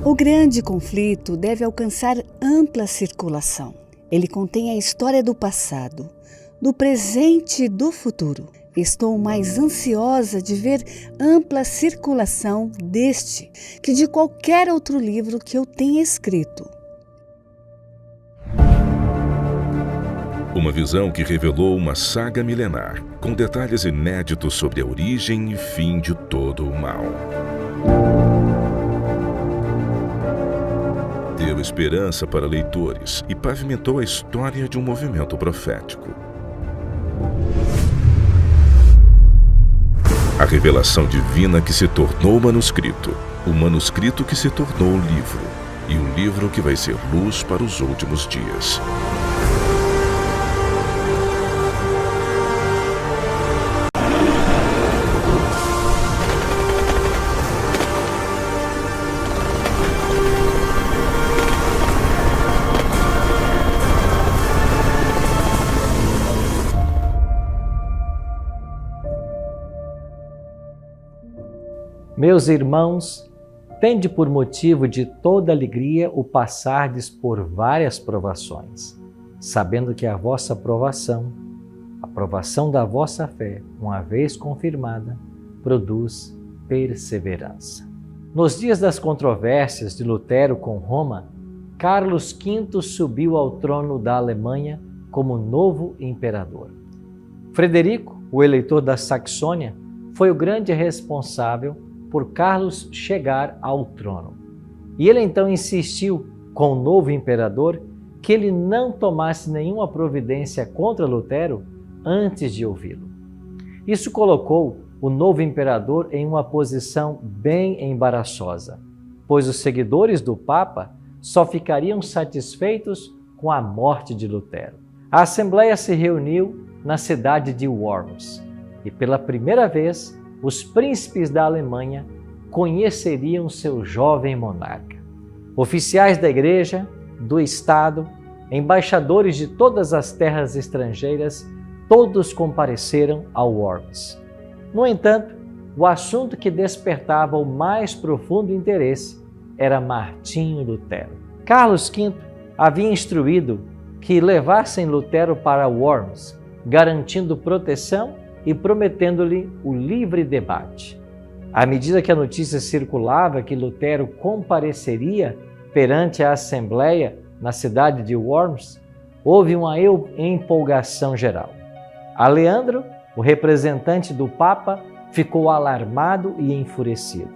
O grande conflito deve alcançar ampla circulação. Ele contém a história do passado, do presente e do futuro. Estou mais ansiosa de ver ampla circulação deste que de qualquer outro livro que eu tenha escrito. Uma visão que revelou uma saga milenar, com detalhes inéditos sobre a origem e fim de todo o mal. Deu esperança para leitores e pavimentou a história de um movimento profético. A revelação divina que se tornou manuscrito, o manuscrito que se tornou livro, e um livro que vai ser luz para os últimos dias. Meus irmãos, tende por motivo de toda alegria o passardes por várias provações, sabendo que a vossa provação, a provação da vossa fé, uma vez confirmada, produz perseverança. Nos dias das controvérsias de Lutero com Roma, Carlos V subiu ao trono da Alemanha como novo imperador. Frederico, o eleitor da Saxônia, foi o grande responsável por Carlos chegar ao trono. E ele então insistiu com o novo imperador que ele não tomasse nenhuma providência contra Lutero antes de ouvi-lo. Isso colocou o novo imperador em uma posição bem embaraçosa, pois os seguidores do Papa só ficariam satisfeitos com a morte de Lutero. A Assembleia se reuniu na cidade de Worms e pela primeira vez os príncipes da Alemanha conheceriam seu jovem monarca. Oficiais da Igreja, do Estado, embaixadores de todas as terras estrangeiras, todos compareceram a Worms. No entanto, o assunto que despertava o mais profundo interesse era Martinho Lutero. Carlos V havia instruído que levassem Lutero para Worms, garantindo proteção e prometendo-lhe o livre debate. À medida que a notícia circulava que Lutero compareceria perante a Assembleia na cidade de Worms, houve uma empolgação geral. Aleandro, o representante do Papa, ficou alarmado e enfurecido.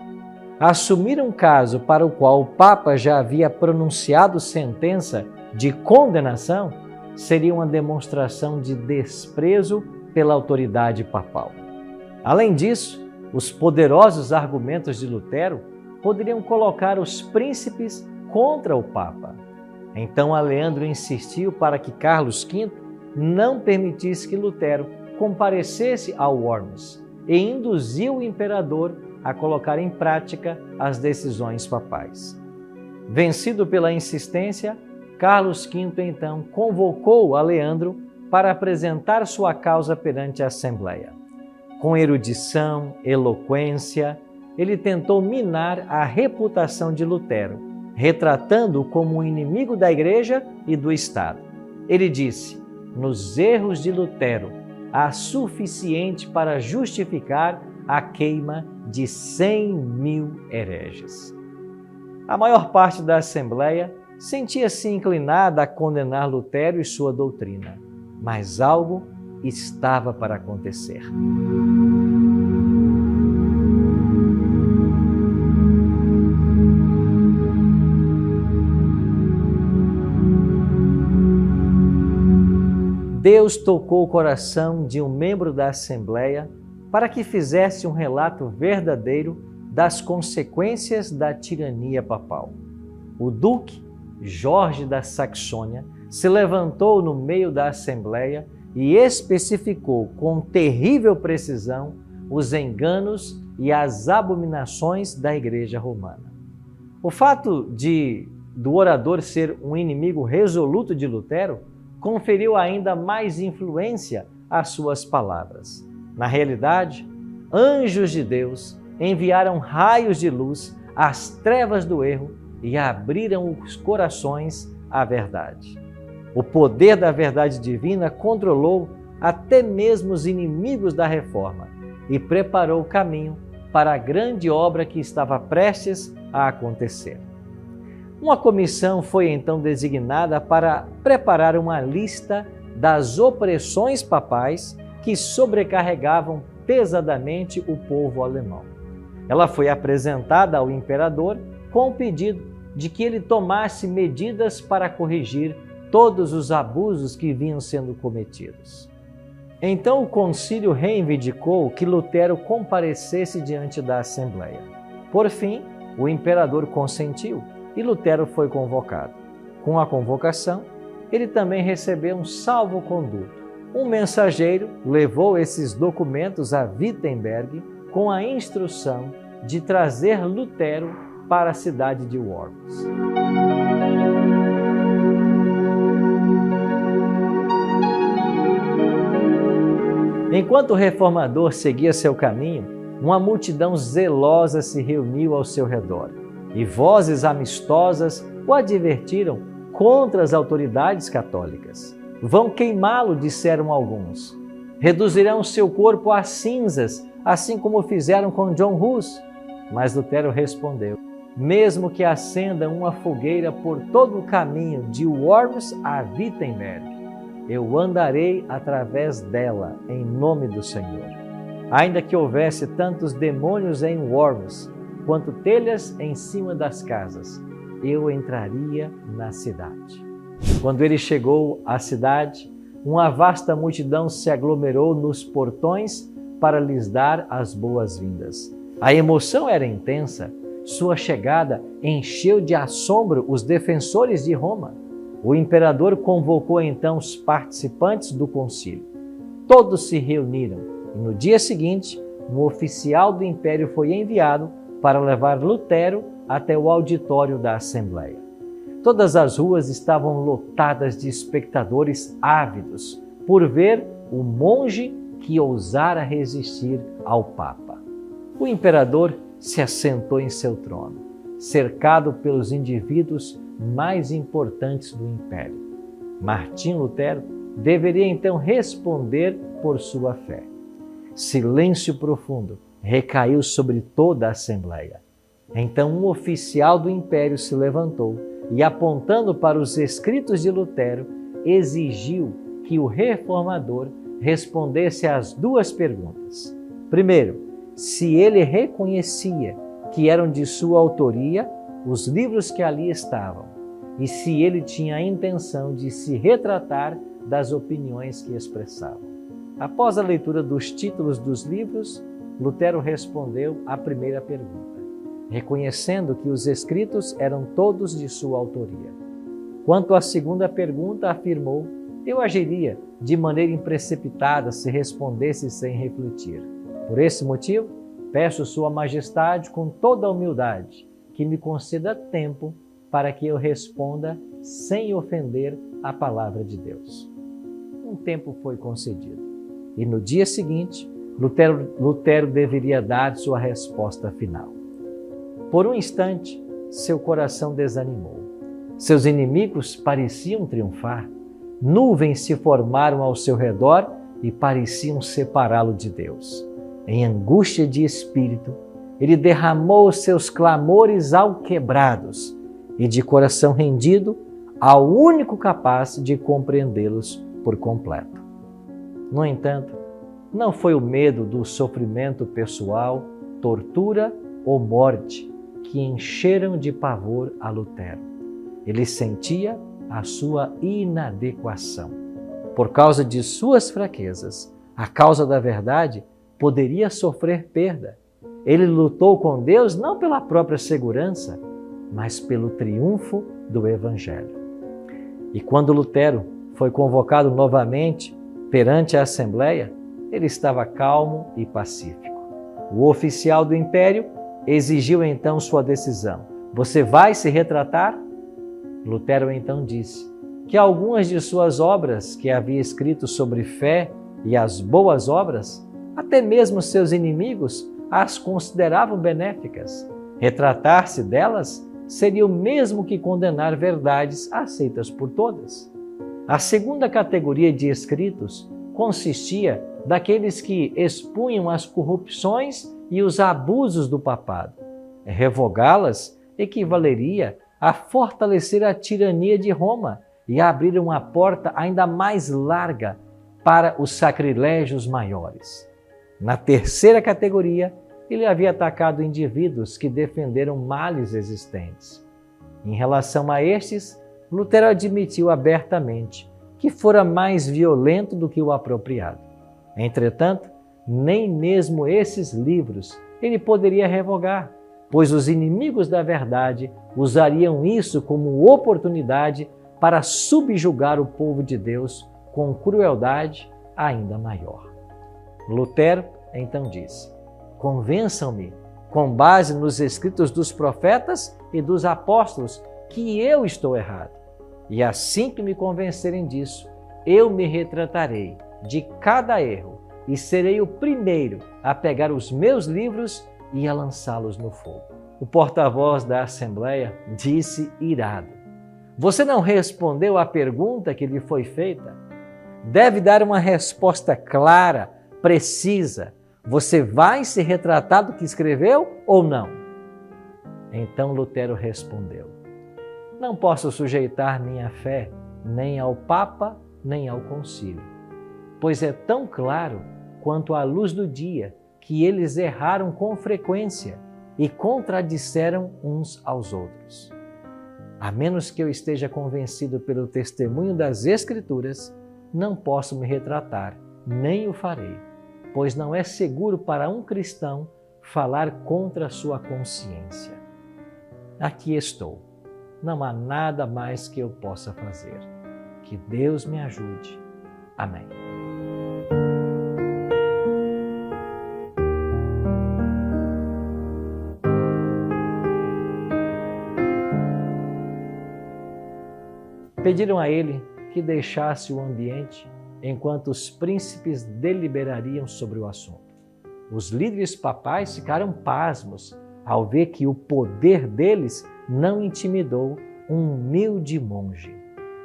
Assumir um caso para o qual o Papa já havia pronunciado sentença de condenação seria uma demonstração de desprezo pela autoridade papal. Além disso, os poderosos argumentos de Lutero poderiam colocar os príncipes contra o Papa. Então Aleandro insistiu para que Carlos V não permitisse que Lutero comparecesse a Worms e induziu o imperador a colocar em prática as decisões papais. Vencido pela insistência, Carlos V então convocou Aleandro para apresentar sua causa perante a Assembleia. Com erudição, eloquência, ele tentou minar a reputação de Lutero, retratando-o como um inimigo da Igreja e do Estado. Ele disse: nos erros de Lutero há suficiente para justificar a queima de 100.000 hereges. A maior parte da Assembleia sentia-se inclinada a condenar Lutero e sua doutrina, mas algo estava para acontecer. Deus tocou o coração de um membro da Assembleia para que fizesse um relato verdadeiro das consequências da tirania papal. O duque Jorge da Saxônia se levantou no meio da Assembleia e especificou com terrível precisão os enganos e as abominações da Igreja Romana. O fato do orador ser um inimigo resoluto de Lutero conferiu ainda mais influência às suas palavras. Na realidade, anjos de Deus enviaram raios de luz às trevas do erro e abriram os corações à verdade. O poder da verdade divina controlou até mesmo os inimigos da reforma e preparou o caminho para a grande obra que estava prestes a acontecer. Uma comissão foi então designada para preparar uma lista das opressões papais que sobrecarregavam pesadamente o povo alemão. Ela foi apresentada ao imperador com o pedido de que ele tomasse medidas para corrigir todos os abusos que vinham sendo cometidos. Então o concílio reivindicou que Lutero comparecesse diante da Assembleia. Por fim, o imperador consentiu e Lutero foi convocado. Com a convocação, ele também recebeu um salvo-conduto. Um mensageiro levou esses documentos a Wittenberg com a instrução de trazer Lutero para a cidade de Worms. Enquanto o reformador seguia seu caminho, uma multidão zelosa se reuniu ao seu redor e vozes amistosas o advertiram contra as autoridades católicas. Vão queimá-lo, disseram alguns. Reduzirão seu corpo a cinzas, assim como fizeram com John Hus. Mas Lutero respondeu: mesmo que acendam uma fogueira por todo o caminho de Worms a Wittenberg, eu andarei através dela em nome do Senhor. Ainda que houvesse tantos demônios em Worms, quanto telhas em cima das casas, eu entraria na cidade. Quando ele chegou à cidade, uma vasta multidão se aglomerou nos portões para lhes dar as boas-vindas. A emoção era intensa. Sua chegada encheu de assombro os defensores de Roma. O imperador convocou então os participantes do concílio. Todos se reuniram e no dia seguinte, um oficial do império foi enviado para levar Lutero até o auditório da Assembleia. Todas as ruas estavam lotadas de espectadores ávidos por ver o monge que ousara resistir ao Papa. O imperador se assentou em seu trono, cercado pelos indivíduos mais importantes do império. Martim Lutero deveria então responder por sua fé. Silêncio profundo recaiu sobre toda a Assembleia. Então um oficial do império se levantou e, apontando para os escritos de Lutero, exigiu que o reformador respondesse às duas perguntas. Primeiro, se ele reconhecia que eram de sua autoria os livros que ali estavam e se ele tinha a intenção de se retratar das opiniões que expressavam. Após a leitura dos títulos dos livros, Lutero respondeu à primeira pergunta, reconhecendo que os escritos eram todos de sua autoria. Quanto à segunda pergunta, afirmou: eu agiria de maneira imprecipitada se respondesse sem refletir. Por esse motivo, peço Sua Majestade com toda a humildade que me conceda tempo para que eu responda sem ofender a palavra de Deus. Um tempo foi concedido e no dia seguinte, Lutero deveria dar sua resposta final. Por um instante, seu coração desanimou. Seus inimigos pareciam triunfar. Nuvens se formaram ao seu redor e pareciam separá-lo de Deus. Em angústia de espírito, ele derramou seus clamores alquebrados e, de coração rendido, ao único capaz de compreendê-los por completo. No entanto, não foi o medo do sofrimento pessoal, tortura ou morte que encheram de pavor a Lutero. Ele sentia a sua inadequação. Por causa de suas fraquezas, a causa da verdade poderia sofrer perda. Ele lutou com Deus não pela própria segurança, mas pelo triunfo do Evangelho. E quando Lutero foi convocado novamente perante a Assembleia, ele estava calmo e pacífico. O oficial do império exigiu então sua decisão. Você vai se retratar? Lutero então disse que algumas de suas obras que havia escrito sobre fé e as boas obras, até mesmo seus inimigos as consideravam benéficas. Retratar-se delas seria o mesmo que condenar verdades aceitas por todas. A segunda categoria de escritos consistia daqueles que expunham as corrupções e os abusos do papado. Revogá-las equivaleria a fortalecer a tirania de Roma e a abrir uma porta ainda mais larga para os sacrilégios maiores. Na terceira categoria, ele havia atacado indivíduos que defenderam males existentes. Em relação a estes, Lutero admitiu abertamente que fora mais violento do que o apropriado. Entretanto, nem mesmo esses livros ele poderia revogar, pois os inimigos da verdade usariam isso como oportunidade para subjugar o povo de Deus com crueldade ainda maior. Lutero então disse: convençam-me, com base nos escritos dos profetas e dos apóstolos, que eu estou errado. E assim que me convencerem disso, eu me retratarei de cada erro e serei o primeiro a pegar os meus livros e a lançá-los no fogo. O porta-voz da Assembleia disse irado: você não respondeu à pergunta que lhe foi feita? Deve dar uma resposta clara, precisa. Você vai se retratar do que escreveu ou não? Então Lutero respondeu: não posso sujeitar minha fé nem ao Papa, nem ao Concílio, pois é tão claro quanto a luz do dia que eles erraram com frequência e contradisseram uns aos outros. A menos que eu esteja convencido pelo testemunho das Escrituras, não posso me retratar, nem o farei, pois não é seguro para um cristão falar contra a sua consciência. Aqui estou. Não há nada mais que eu possa fazer. Que Deus me ajude. Amém. Pediram a ele que deixasse o ambiente enquanto os príncipes deliberariam sobre o assunto. Os líderes papais ficaram pasmos ao ver que o poder deles não intimidou um humilde monge.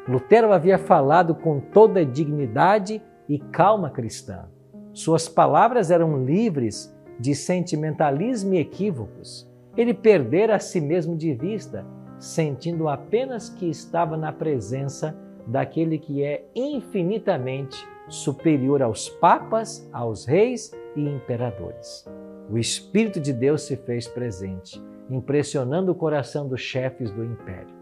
Lutero havia falado com toda a dignidade e calma cristã. Suas palavras eram livres de sentimentalismo e equívocos. Ele perdera a si mesmo de vista, sentindo apenas que estava na presença daquele que é infinitamente superior aos papas, aos reis e imperadores. O Espírito de Deus se fez presente, impressionando o coração dos chefes do império.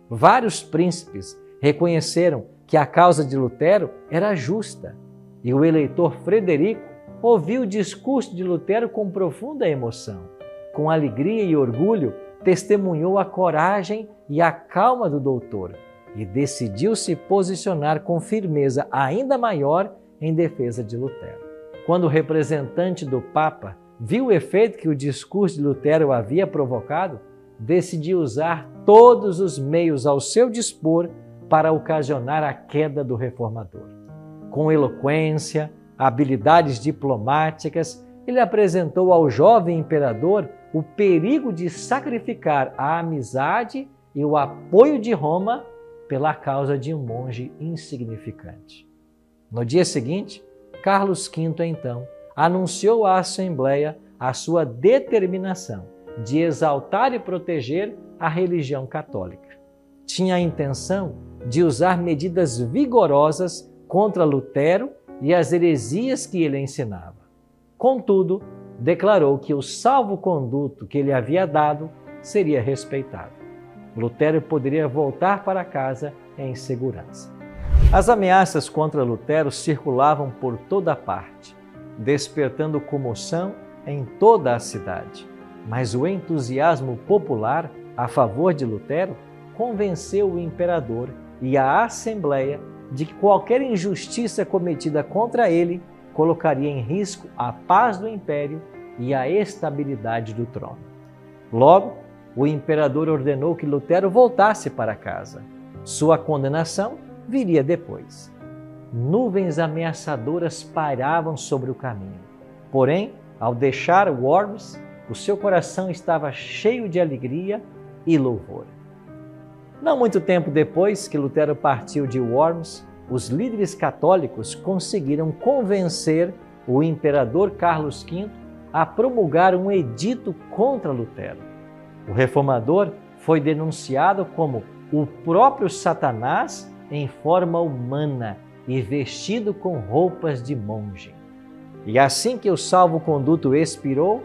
Vários príncipes reconheceram que a causa de Lutero era justa, e o eleitor Frederico ouviu o discurso de Lutero com profunda emoção. Com alegria e orgulho, testemunhou a coragem e a calma do doutor e decidiu se posicionar com firmeza ainda maior em defesa de Lutero. Quando o representante do Papa viu o efeito que o discurso de Lutero havia provocado, decidiu usar todos os meios ao seu dispor para ocasionar a queda do reformador. Com eloquência, habilidades diplomáticas, ele apresentou ao jovem imperador o perigo de sacrificar a amizade e o apoio de Roma pela causa de um monge insignificante. No dia seguinte, Carlos V, então, anunciou à Assembleia a sua determinação de exaltar e proteger a religião católica. Tinha a intenção de usar medidas vigorosas contra Lutero e as heresias que ele ensinava. Contudo, declarou que o salvo-conduto que ele havia dado seria respeitado. Lutero poderia voltar para casa em segurança. As ameaças contra Lutero circulavam por toda parte, despertando comoção em toda a cidade. Mas o entusiasmo popular a favor de Lutero convenceu o imperador e a Assembleia de que qualquer injustiça cometida contra ele colocaria em risco a paz do império e a estabilidade do trono. Logo, o imperador ordenou que Lutero voltasse para casa. Sua condenação viria depois. Nuvens ameaçadoras pairavam sobre o caminho. Porém, ao deixar Worms, o seu coração estava cheio de alegria e louvor. Não muito tempo depois que Lutero partiu de Worms, os líderes católicos conseguiram convencer o imperador Carlos V a promulgar um edito contra Lutero. O reformador foi denunciado como o próprio Satanás em forma humana e vestido com roupas de monge. E assim que o salvo-conduto expirou,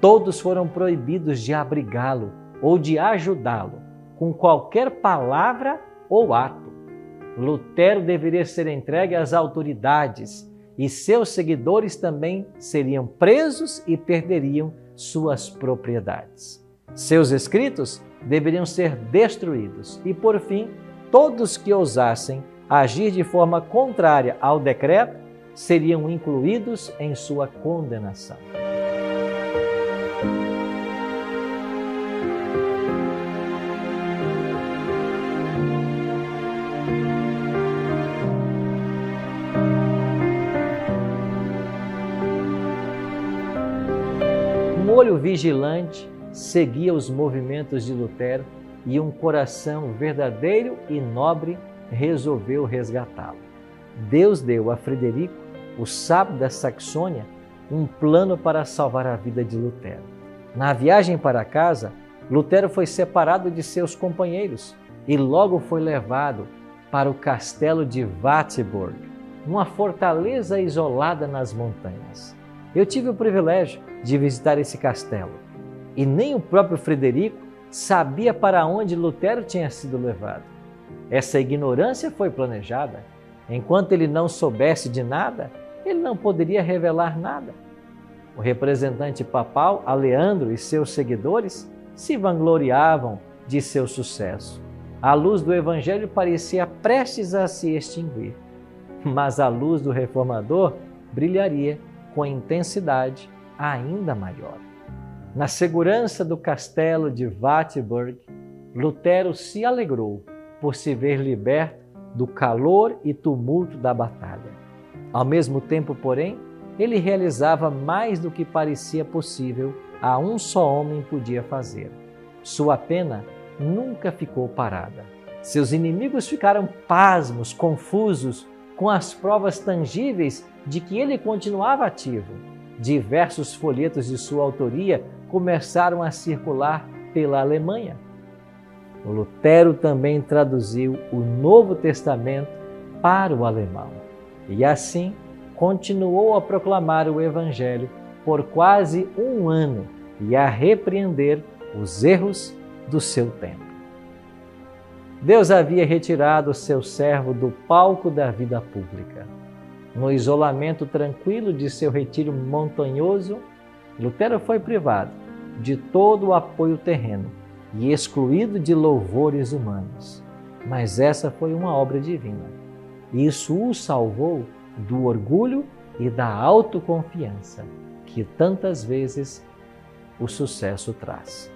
todos foram proibidos de abrigá-lo ou de ajudá-lo com qualquer palavra ou ato. Lutero deveria ser entregue às autoridades e seus seguidores também seriam presos e perderiam suas propriedades. Seus escritos deveriam ser destruídos e, por fim, todos que ousassem agir de forma contrária ao decreto seriam incluídos em sua condenação. Um olho vigilante seguia os movimentos de Lutero e um coração verdadeiro e nobre resolveu resgatá-lo. Deus deu a Frederico, o sábio da Saxônia, um plano para salvar a vida de Lutero. Na viagem para casa, Lutero foi separado de seus companheiros e logo foi levado para o castelo de Wartburg, uma fortaleza isolada nas montanhas. Eu tive o privilégio de visitar esse castelo e nem o próprio Frederico sabia para onde Lutero tinha sido levado. Essa ignorância foi planejada. Enquanto ele não soubesse de nada, ele não poderia revelar nada. O representante papal, Aleandro, e seus seguidores se vangloriavam de seu sucesso. A luz do Evangelho parecia prestes a se extinguir, mas a luz do reformador brilharia com intensidade ainda maior. Na segurança do castelo de Wartburg, Lutero se alegrou por se ver liberto do calor e tumulto da batalha. Ao mesmo tempo, porém, ele realizava mais do que parecia possível a um só homem podia fazer. Sua pena nunca ficou parada. Seus inimigos ficaram pasmos, confusos, com as provas tangíveis de que ele continuava ativo. Diversos folhetos de sua autoria começaram a circular pela Alemanha. Lutero também traduziu o Novo Testamento para o alemão e assim continuou a proclamar o Evangelho por quase um ano e a repreender os erros do seu tempo. Deus havia retirado seu servo do palco da vida pública. No isolamento tranquilo de seu retiro montanhoso, Lutero foi privado de todo o apoio terreno e excluído de louvores humanos. Mas essa foi uma obra divina. Isso o salvou do orgulho e da autoconfiança que tantas vezes o sucesso traz.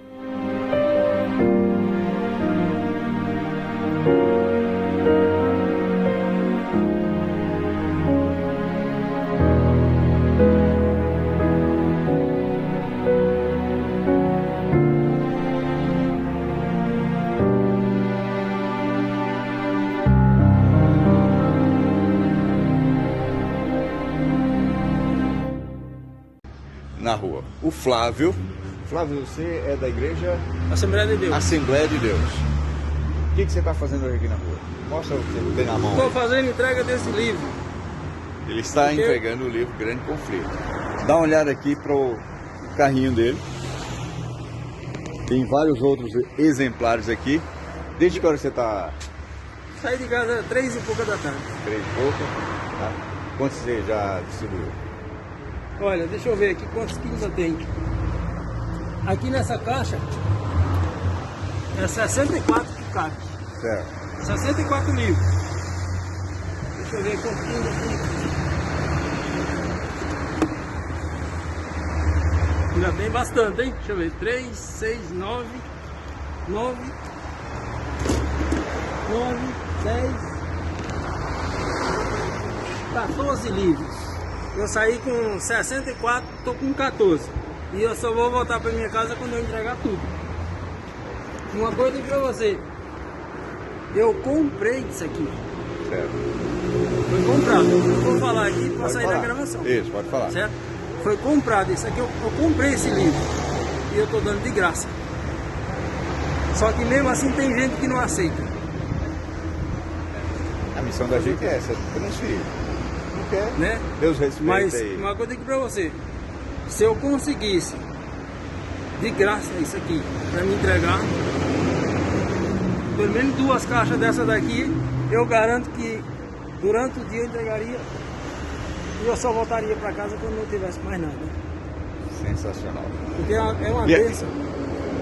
Na rua. O Flávio, você é da igreja? Assembleia de Deus. Assembleia de Deus. O que você está fazendo hoje aqui na rua? Mostra o que tem na mão. Estou fazendo entrega desse livro. Ele está entregando o livro Grande Conflito. Dá uma olhada aqui para o carrinho dele. Tem vários outros exemplares aqui. Desde que hora você está? Saí de casa 3 e pouca da tarde. 3 e pouca. Tá? Quantos você já distribuiu? Olha, deixa eu ver aqui quantos quilos eu tenho. Aqui nessa caixa é 64 que cabe. Certo. 64 livros. Deixa eu ver quantos quilos eu tenho. Ainda tem bastante, hein? Deixa eu ver. 3, 6, 9, 10, 14 livros. Eu saí com 64, estou com 14. E eu só vou voltar para minha casa quando eu entregar tudo. Uma coisa eu digo pra você. Eu comprei isso aqui. Certo. Foi comprado. Eu vou falar aqui para Pode sair falar. da gravação. Isso, pode falar. Certo? Foi comprado. Isso aqui eu comprei esse livro. E eu tô dando de graça. Só que mesmo assim tem gente que não aceita. A missão da gente é essa, transferir. Não quer, Né? Deus respeita Mas aí. uma coisa eu digo pra você. Se eu conseguisse de graça isso aqui para me entregar, pelo menos 2 caixas dessa daqui, eu garanto que durante o dia eu entregaria e eu só voltaria para casa quando não tivesse mais nada. Sensacional. Porque é uma E aí? bênção.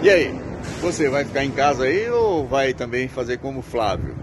E aí, você vai ficar em casa aí ou vai também fazer como o Flávio?